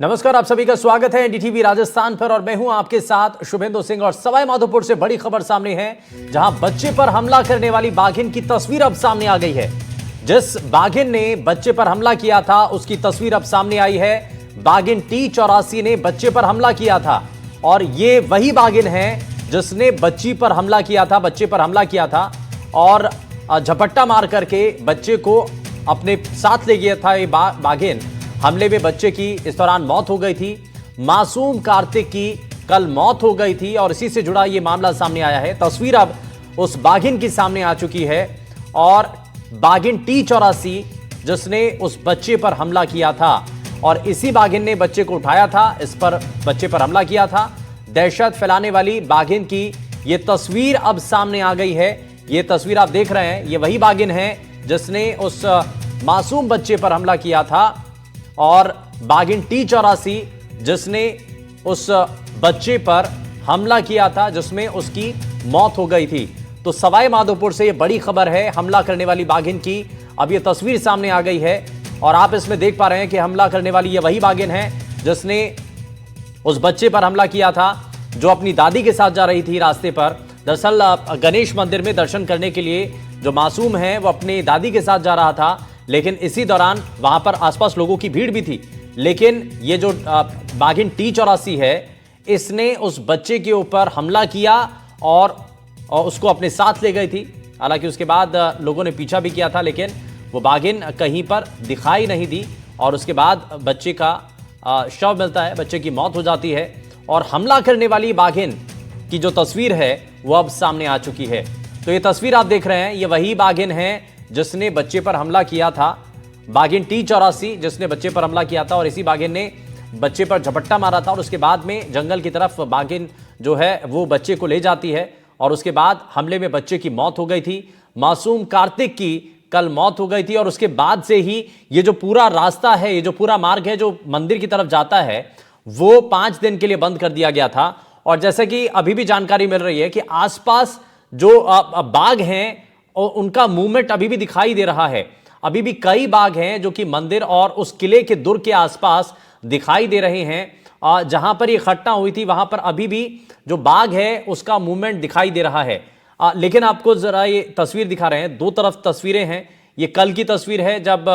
नमस्कार, आप सभी का स्वागत है एनडीटीवी राजस्थान पर और मैं हूं आपके साथ शुभेंदु सिंह। और सवाई माधोपुर से बड़ी खबर सामने है, जहां बच्चे पर हमला करने वाली बाघिन की तस्वीर अब सामने आ गई है। जिस बाघिन ने बच्चे पर हमला किया था उसकी तस्वीर अब सामने आई है। बाघिन T84 ने बच्चे पर हमला किया था और ये वही बाघिन है जिसने बच्चे पर हमला किया था और झपट्टा मार करके बच्चे को अपने साथ ले गया था। ये बाघिन हमले में बच्चे की इस दौरान मौत हो गई थी। मासूम कार्तिक की कल मौत हो गई थी और इसी से जुड़ा ये मामला सामने आया है। तस्वीर अब उस बाघिन की सामने आ चुकी है और बाघिन T84 जिसने उस बच्चे पर हमला किया था और इसी बाघिन ने बच्चे को उठाया था, इस पर बच्चे पर हमला किया था। दहशत फैलाने वाली बाघिन की ये तस्वीर अब सामने आ गई है। ये तस्वीर आप देख रहे हैं, ये वही बाघिन है जिसने उस मासूम बच्चे पर हमला किया था और बाघिन T84 जिसने उस बच्चे पर हमला किया था जिसमें उसकी मौत हो गई थी। तो सवाई माधोपुर से ये बड़ी खबर है हमला करने वाली बाघिन की। अब ये तस्वीर सामने आ गई है और आप इसमें देख पा रहे हैं कि हमला करने वाली ये वही बाघिन है जिसने उस बच्चे पर हमला किया था जो अपनी दादी के साथ जा रही थी रास्ते पर। दरअसल गणेश मंदिर में दर्शन करने के लिए जो मासूम है वो अपनी दादी के साथ जा रहा था, लेकिन इसी दौरान वहां पर आसपास लोगों की भीड़ भी थी। लेकिन ये जो बाघिन T84 है, इसने उस बच्चे के ऊपर हमला किया और उसको अपने साथ ले गई थी। हालांकि उसके बाद लोगों ने पीछा भी किया था, लेकिन वो बाघिन कहीं पर दिखाई नहीं दी और उसके बाद बच्चे का शव मिलता है, बच्चे की मौत हो जाती है। और हमला करने वाली बाघिन की जो तस्वीर है वो अब सामने आ चुकी है। तो ये तस्वीर आप देख रहे हैं, ये वही बाघिन है जिसने बच्चे पर हमला किया था। बाघिन T84 जिसने बच्चे पर हमला किया था और इसी बाघिन ने बच्चे पर झपट्टा मारा था और उसके बाद में जंगल की तरफ बाघिन जो है वो बच्चे को ले जाती है और उसके बाद हमले में बच्चे की मौत हो गई थी। मासूम कार्तिक की कल मौत हो गई थी और उसके बाद से ही ये जो पूरा रास्ता है, ये जो पूरा मार्ग है जो मंदिर की तरफ जाता है, वो 5 दिन के लिए बंद कर दिया गया था। और जैसे कि अभी भी जानकारी मिल रही है कि आसपास जो बाघ हैं और उनका मूवमेंट अभी भी दिखाई दे रहा है। अभी भी कई बाघ हैं जो कि मंदिर और उस किले के दुर्ग के आसपास दिखाई दे रहे हैं। जहां पर ये घटना हुई थी वहां पर अभी भी जो बाघ है उसका मूवमेंट दिखाई दे रहा है। लेकिन आपको जरा ये तस्वीर दिखा रहे हैं, दो तरफ तस्वीरें हैं। ये कल की तस्वीर है जब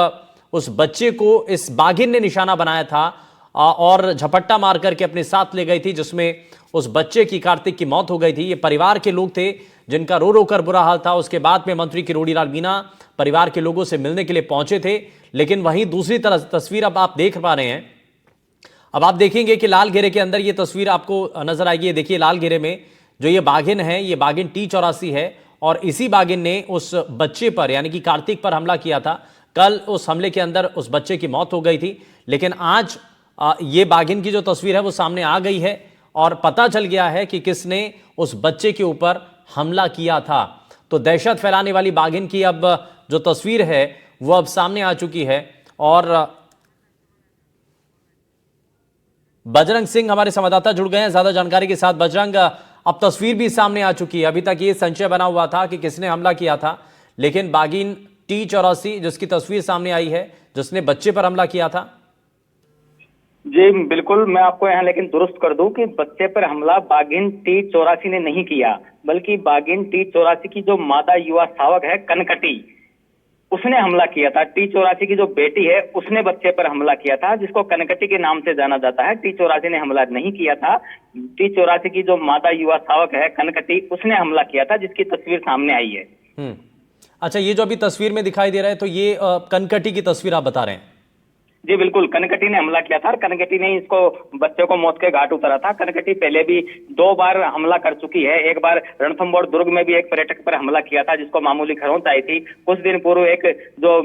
उस बच्चे को इस बाघिन ने निशाना बनाया था और झपट्टा मार करके अपने साथ ले गई थी, जिसमें उस बच्चे की, कार्तिक की, मौत हो गई थी। ये परिवार के लोग थे जिनका रो रो कर बुरा हाल था। उसके बाद में मंत्री किरोड़ीलाल मीणा परिवार के लोगों से मिलने के लिए पहुंचे थे। लेकिन वहीं दूसरी तरफ तस्वीर अब आप देख पा रहे हैं। अब आप देखेंगे कि लाल घेरे के अंदर ये तस्वीर आपको नजर आएगी। ये देखिए, लाल घेरे में जो ये बाघिन है, ये बाघिन T84 है और इसी बाघिन ने उस बच्चे पर यानी कि कार्तिक पर हमला किया था। कल उस हमले के अंदर उस बच्चे की मौत हो गई थी, लेकिन आज ये बाघिन की जो तस्वीर है वो सामने आ गई है और पता चल गया है कि किसने उस बच्चे के ऊपर हमला किया था। तो दहशत फैलाने वाली बाघिन की अब जो तस्वीर है वो अब सामने आ चुकी है। और बजरंग सिंह हमारे संवाददाता जुड़ गए हैं ज्यादा जानकारी के साथ। बजरंग, अब तस्वीर भी सामने आ चुकी है। अभी तक ये संशय बना हुआ था कि किसने हमला किया था, लेकिन बाघिन T84 जिसकी तस्वीर सामने आई है, जिसने बच्चे पर हमला किया था। जी बिल्कुल, मैं आपको यहाँ लेकिन दुरुस्त कर दूं कि बच्चे पर हमला बाघिन T84 ने नहीं किया, बल्कि बाघिन T84 की जो मादा युवा शावक है कनकटी, उसने हमला किया था। T84 की जो बेटी है उसने बच्चे पर हमला किया था, जिसको कनकटी के नाम से जाना जाता है। T84 ने हमला नहीं किया था। T84 की जो मादा युवा शावक है कनकटी, उसने हमला किया था, जिसकी तस्वीर सामने आई है। अच्छा, ये जो अभी तस्वीर में दिखाई दे रहा है, तो ये कनकटी की तस्वीर आप बता रहे हैं? जी बिल्कुल, कनकटी ने हमला किया था और कनकटी ने इसको बच्चे को मौत के घाट उतारा था। कनकटी पहले भी 2 बार हमला कर चुकी है। एक बार रणथंभौर दुर्ग में भी एक पर्यटक पर हमला किया था, जिसको मामूली खरोंच आई थी। कुछ दिन पूर्व एक जो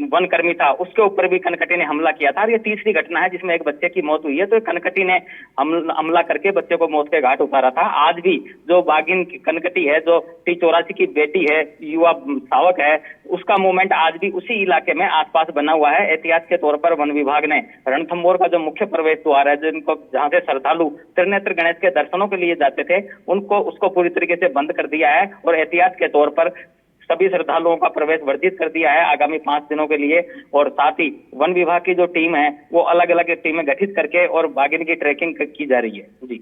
वन कर्मी था उसके ऊपर भी कनकटी ने हमला किया था और ये तीसरी घटना है जिसमें एक बच्चे की मौत हुई है। तो कनकटी ने हमला करके बच्चे को मौत के घाट उतारा था। आज भी जो बाघिन कनकटी है, जो T84 की बेटी है, युवा शावक है, उसका मूवमेंट आज भी उसी इलाके में आसपास बना हुआ है। एहतियात के तौर पर वन विभाग ने रणथंभौर का जो मुख्य प्रवेश द्वार है, जिनको जहां से श्रद्धालु त्रिनेत्र गणेश के दर्शनों के लिए जाते थे, उसको पूरी तरीके से बंद कर दिया है और एहतियात के तौर पर सभी श्रद्धालुओं का प्रवेश वर्जित कर दिया है आगामी 5 दिनों के लिए। और साथ ही वन विभाग की जो टीम है वो अलग अलग टीमें गठित करके और बाघिन की ट्रैकिंग की जा रही है जी।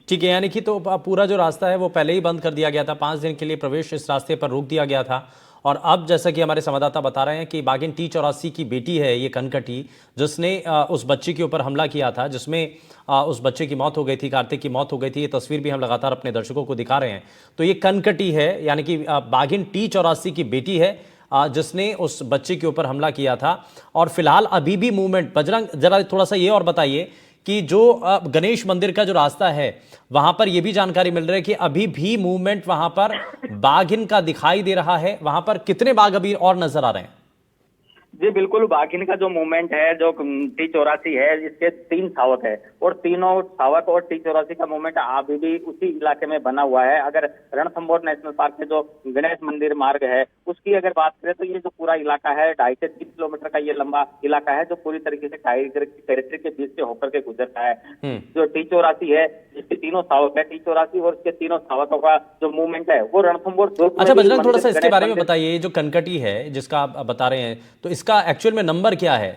ठीक है, यानी कि तो पूरा जो रास्ता है वो पहले ही बंद कर दिया गया था, 5 दिन के लिए प्रवेश इस रास्ते पर रोक दिया गया था। और अब जैसा कि हमारे संवाददाता बता रहे हैं कि बाघिन T84 की बेटी है ये कनकटी, जिसने उस बच्चे के ऊपर हमला किया था, जिसमें उस बच्चे की मौत हो गई थी, कार्तिक की मौत हो गई थी। ये तस्वीर भी हम लगातार अपने दर्शकों को दिखा रहे हैं। तो ये कनकटी है, यानी कि बाघिन T84 की बेटी है, जिसने उस बच्चे के ऊपर हमला किया था। और फिलहाल अभी भी मूवमेंट, बजरंग जरा थोड़ा सा ये और बताइए कि जो गणेश मंदिर का जो रास्ता है वहां पर यह भी जानकारी मिल रही है कि अभी भी मूवमेंट वहां पर बाघिन का दिखाई दे रहा है। वहां पर कितने बाघ अभी और नजर आ रहे हैं? जी बिल्कुल, बाघिन का जो मूवमेंट है, जो T84 है, इसके 3 शावक है और तीनों शावक और T84 का मूवमेंट अभी भी उसी इलाके में बना हुआ है। अगर रणथंभौर नेशनल पार्क के जो गणेश मंदिर मार्ग है उसकी अगर बात करें तो ये जो पूरा इलाका है 2.5 से 3 किलोमीटर का ये लंबा इलाका है जो पूरी तरीके से टाइगर की टेरिटरी के बीच से होकर के गुजरता है। जो T84 है, जिसके तीनों शावक है, T84 और इसके तीनों शावकों का जो मूवमेंट है वो रणथंभौर। अच्छा बजरंग, थोड़ा सा इसके बारे में बताइए, जो कनकटी है जिसका आप बता रहे हैं, तो इसका एक्चुअल में नंबर क्या है?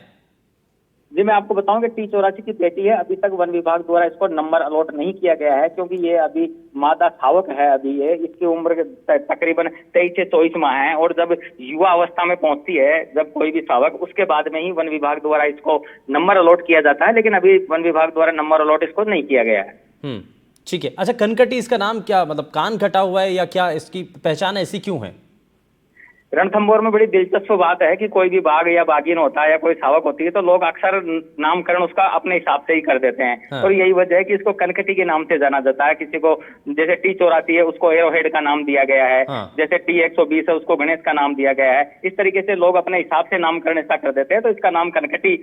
जी मैं आपको बताऊं कि T84 की बेटी है। अभी तक वन विभाग द्वारा इसको नंबर अलॉट नहीं किया गया है क्योंकि ये अभी मादा शावक है। अभी ये इसकी उम्र तकरीबन 23 से 24 माह है और जब युवा अवस्था में पहुंचती है, जब कोई भी शावक, उसके बाद में ही वन विभाग द्वारा इसको नंबर अलॉट किया जाता है। लेकिन अभी वन विभाग द्वारा नंबर अलॉट इसको नहीं किया गया है। ठीक है। अच्छा, कनकटी इसका नाम क्या, मतलब कान कटा हुआ है या क्या, इसकी पहचान ऐसी क्यों है? रणथंभौर में बड़ी दिलचस्प बात है कि कोई भी बाघ या बाघिन होता है या कोई शावक होती है तो लोग अक्सर नामकरण उसका अपने हिसाब से ही कर देते हैं। हाँ। और यही वजह है कि इसको कनकटी के नाम से जाना जाता है। किसी को जैसे T84 है उसको एरोहेड का नाम दिया गया है, हाँ। जैसे T120 है उसको गणेश का नाम दिया गया है। इस तरीके से लोग अपने हिसाब से नामकरण ऐसा कर देते हैं, तो इसका नाम कनकटी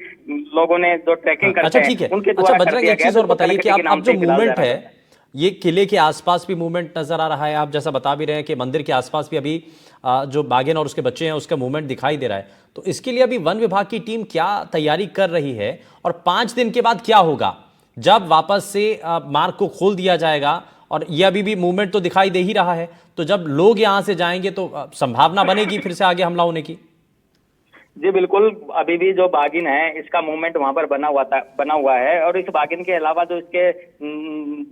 लोगों ने जो ट्रैकिंग करते अच्छा ठीक है। हैं उनके अच्छा द्वारा कर बजरंग, दिया एक गया चीज है, और तो बताइए कि कनकटी के नाम अब जो से फिलहाल मूवमेंट जाना है जाता है। ये किले के आसपास भी मूवमेंट नजर आ रहा है। आप जैसा बता भी रहे हैं कि मंदिर के आसपास भी अभी जो बाघिन और उसके बच्चे हैं उसका मूवमेंट दिखाई दे रहा है। तो इसके लिए अभी वन विभाग की टीम क्या तैयारी कर रही है और 5 दिन के बाद क्या होगा जब वापस से मार्ग को खोल दिया जाएगा? और ये अभी भी मूवमेंट तो दिखाई दे ही रहा है, तो जब लोग यहां से जाएंगे तो संभावना बनेगी फिर से आगे हमला होने की? जी बिल्कुल, अभी भी जो बाघिन है इसका मूवमेंट वहां पर बना हुआ है और इस बाघिन के अलावा जो इसके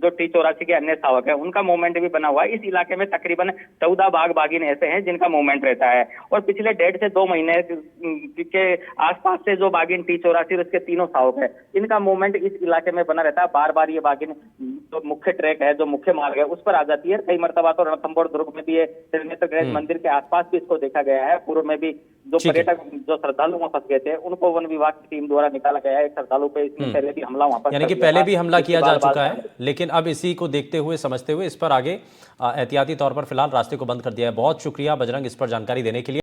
जो T84 के अन्य शावक है उनका मूवमेंट भी बना हुआ है। इस इलाके में तकरीबन 14 बाघिन ऐसे हैं जिनका मूवमेंट रहता है और पिछले 1.5 से 2 महीने के आसपास से जो बाघिन T84 और इसके तीनों शावक है इनका मूवमेंट इस इलाके में बना रहता है। बार बार ये बाघिन जो मुख्य ट्रैक है, जो मुख्य मार्ग है, उस पर आ जाती है। कई मरतबा तो रणथंभौर दुर्ग में भी ये त्रिनेत्र गणेश मंदिर के आसपास भी इसको देखा गया है। पूर्व में भी जो पर्यटक जो श्रद्धालु वहां फंस गए थे उनको वन विभाग की टीम द्वारा निकाला गया है। एक श्रद्धालु पे इसमें पहले भी हमला वहां पर, यानी कि पहले भी हमला किया जा चुका है, लेकिन अब इसी को देखते हुए, समझते हुए इस पर आगे एहतियाती तौर पर फिलहाल रास्ते को बंद कर दिया है। बहुत शुक्रिया बजरंग इस पर जानकारी देने के लिए।